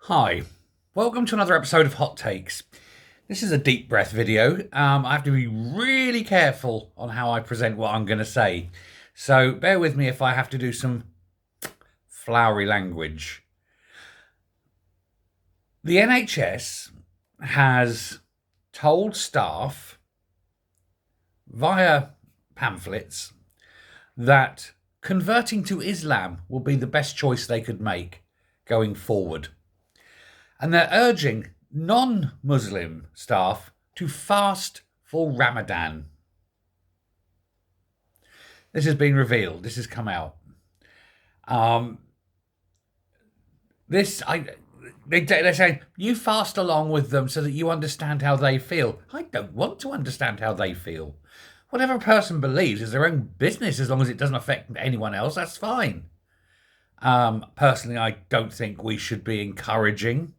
Hi, welcome to another episode of Hot Takes. This is a deep breath video. I have to be really careful on how I present what I'm going to say. So bear with me if I have to do some flowery language. The NHS has told staff via pamphlets that converting to Islam will be the best choice they could make going forward. And they're urging non-Muslim staff to fast for Ramadan. This has been revealed. This has come out. They're saying, you fast along with them so that you understand how they feel. I don't want to understand how they feel. Whatever a person believes is their own business as long as it doesn't affect anyone else. That's fine. Personally, I don't think we should be encouraging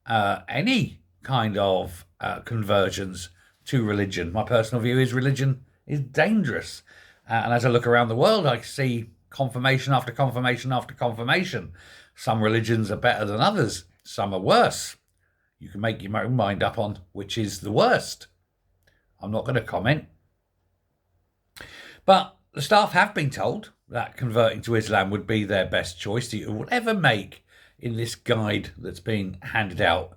any kind of conversions to religion. My personal view is religion is dangerous. And as I look around the world, I see confirmation after confirmation after confirmation. Some religions are better than others. Some are worse. You can make your own mind up on which is the worst. I'm not going to comment. But the staff have been told that converting to Islam would be their best choice that you will ever make in this guide that's been handed out.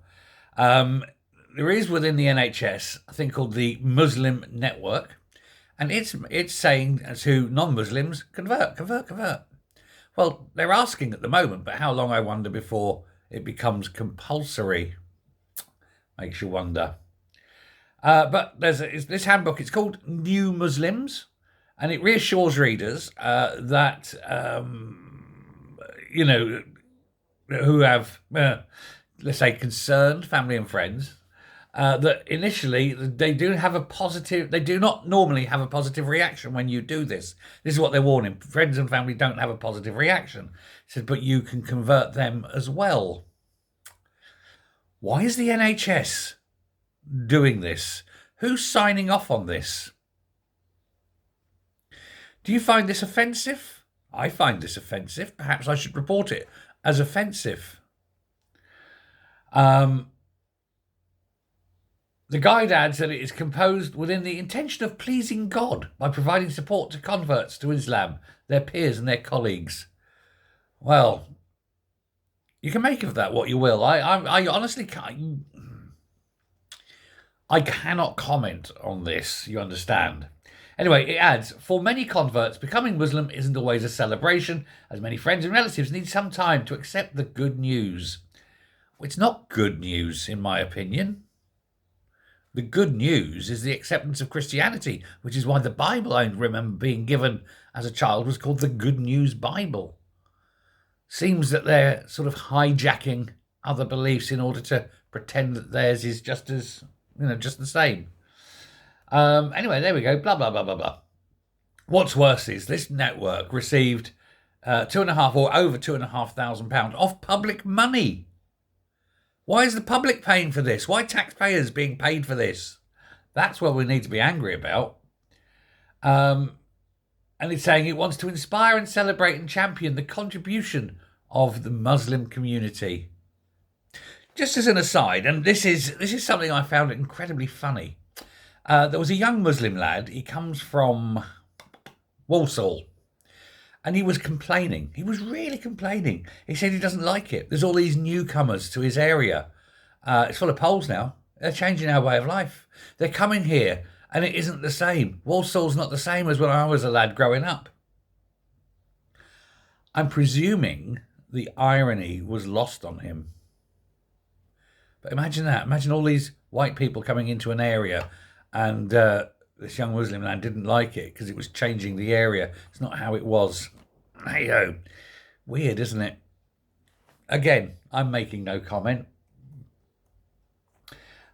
There is within the NHS a thing called the Muslim Network, and it's saying to non-Muslims, convert. Well, they're asking at the moment, but how long, I wonder, before it becomes compulsory? Makes you wonder. But there's this handbook. It's called New Muslims, and it reassures readers that, who have, let's say, concerned family and friends, that initially they do not normally have a positive reaction when you do this. This is what they're warning. Friends and family don't have a positive reaction. It said, but you can convert them as well. Why is the NHS doing this? Who's signing off on this? Do you find this offensive? I find this offensive. Perhaps I should report it as offensive. The guide adds that it is composed within the intention of pleasing God by providing support to converts to Islam, their peers and their colleagues. Well, you can make of that what you will. I honestly can't. I cannot comment on this, you understand. Anyway, it adds, for many converts, becoming Muslim isn't always a celebration, as many friends and relatives need some time to accept the good news. Well, it's not good news, in my opinion. The good news is the acceptance of Christianity, which is why the Bible I remember being given as a child was called the Good News Bible. Seems that they're sort of hijacking other beliefs in order to pretend that theirs is just the same. Anyway, there we go. Blah, blah, blah, blah, blah. What's worse is this network received over £2,500 of public money. Why is the public paying for this? Why are taxpayers being paid for this? That's what we need to be angry about. And it's saying it wants to inspire and celebrate and champion the contribution of the Muslim community. Just as an aside, and this is something I found incredibly funny. There was a young Muslim lad. He comes from Walsall. And he was complaining. He was really complaining. He said he doesn't like it. There's all these newcomers to his area. It's full of Poles now. They're changing our way of life. They're coming here, and it isn't the same. Walsall's not the same as when I was a lad growing up. I'm presuming the irony was lost on him. But imagine that. Imagine all these white people coming into an area, and this young Muslim lad didn't like it because it was changing the area. It's not how it was. Hey-ho. Weird, isn't it? Again, I'm making no comment.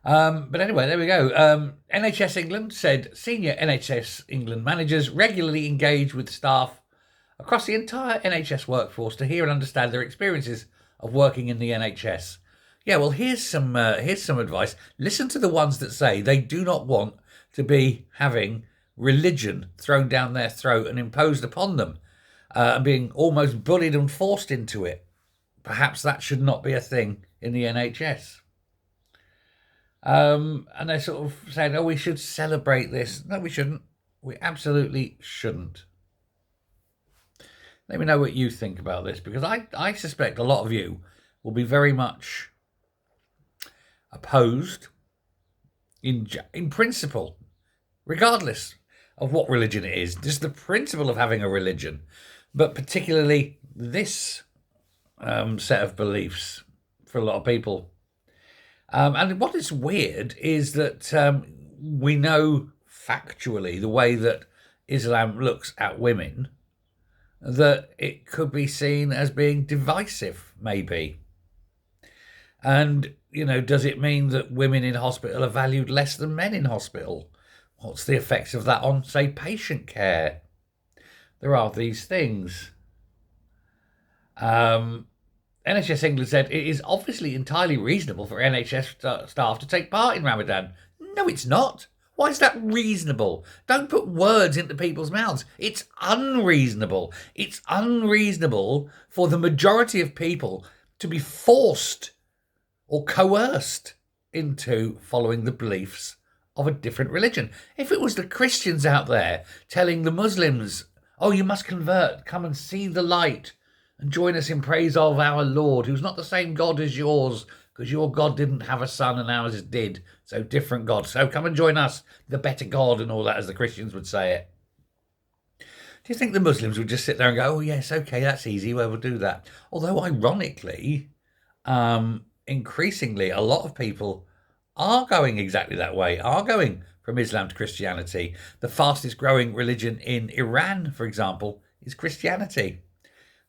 But anyway, there we go. NHS England said senior NHS England managers regularly engage with staff across the entire NHS workforce to hear and understand their experiences of working in the NHS. Yeah, well, here's some advice. Listen to the ones that say they do not want to be having religion thrown down their throat and imposed upon them, and being almost bullied and forced into it. perhaps that should not be a thing in the NHS. And they're sort of saying, oh, we should celebrate this. No, we shouldn't. We absolutely shouldn't. Let me know what you think about this, because I suspect a lot of you will be very much opposed in principle, regardless of what religion it is. Just the principle of having a religion, but particularly this set of beliefs for a lot of people. And what is weird is that we know factually the way that Islam looks at women, that it could be seen as being divisive, maybe. And, does it mean that women in hospital are valued less than men in hospital? What's the effects of that on, say, patient care? There are these things. NHS England said it is obviously entirely reasonable for NHS staff to take part in Ramadan. No, it's not. Why is that reasonable? Don't put words into people's mouths. It's unreasonable. It's unreasonable for the majority of people to be forced or coerced into following the beliefs of a different religion. If it was the Christians out there telling the Muslims, oh, you must convert, come and see the light, and join us in praise of our Lord, who's not the same God as yours, because your God didn't have a son and ours did. So different God. So come and join us, the better God, and all that, as the Christians would say it. Do you think the Muslims would just sit there and go, oh, yes, okay, that's easy, well, we'll do that? Although, ironically, increasingly, a lot of people are going exactly that way, are going from Islam to Christianity. The fastest growing religion in Iran, for example, is Christianity.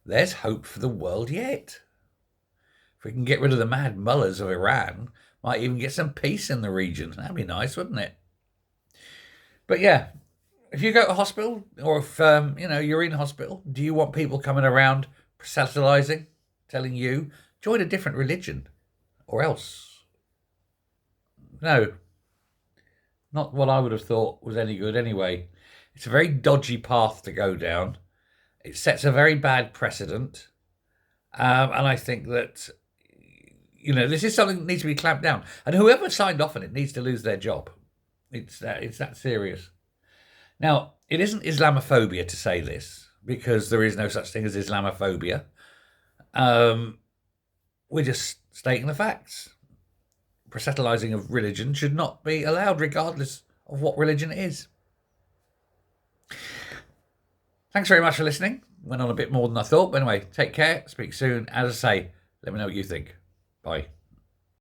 There's hope for the world yet. If we can get rid of the mad mullahs of Iran, might even get some peace in the region. That'd be nice, wouldn't it? But yeah, if you go to hospital, or if you're in hospital, do you want people coming around proselytizing, telling you join a different religion, or else? No, not what I would have thought was any good anyway. It's a very dodgy path to go down. It sets a very bad precedent, and I think that this is something that needs to be clamped down. And whoever signed off on it needs to lose their job. It's that serious. Now, it isn't Islamophobia to say this, because there is no such thing as Islamophobia. We're just stating the facts. Proselytizing of religion should not be allowed, regardless of what religion it is. Thanks very much for listening. Went on a bit more than I thought. But anyway, take care. Speak soon. As I say, let me know what you think. Bye.